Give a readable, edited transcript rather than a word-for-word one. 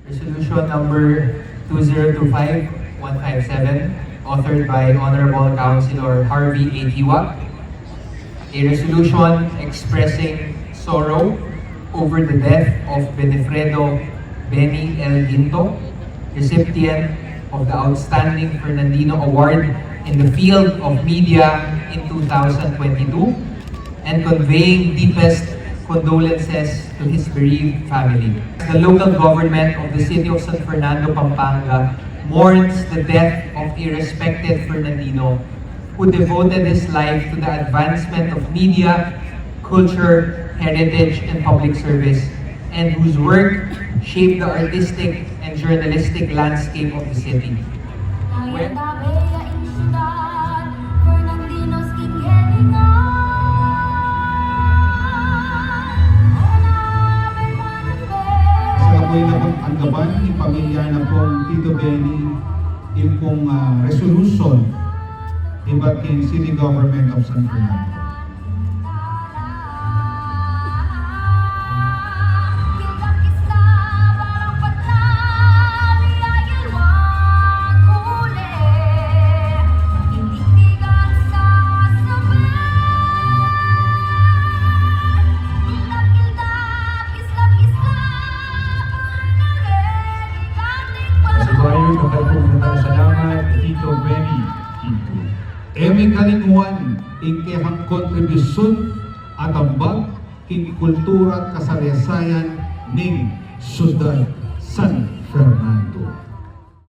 Resolution number 2025-157, authored by Honorable Councilor Harvey A. Hiwa. A resolution expressing sorrow over the death of Benefredo Benny L. Ginto, recipient of the Outstanding Fernandino Award in the field of media in 2022, and conveying deepest condolences to his bereaved family. The local government of the city of San Fernando, Pampanga mourns the death of a respected Fernandino who devoted his life to the advancement of media, culture, heritage, and public service, and whose work shaped the artistic and journalistic landscape of the city. Ako'y napag-andaban ni pamilya na pong Tito Benny yung pong resolution ni Batin City Government of San Fernando. Salamat, Tito Benny Ginto. Emi kalinguan ikihang kontribusyon at ambag king kultura at kasaysayan ning Sudad San Fernando.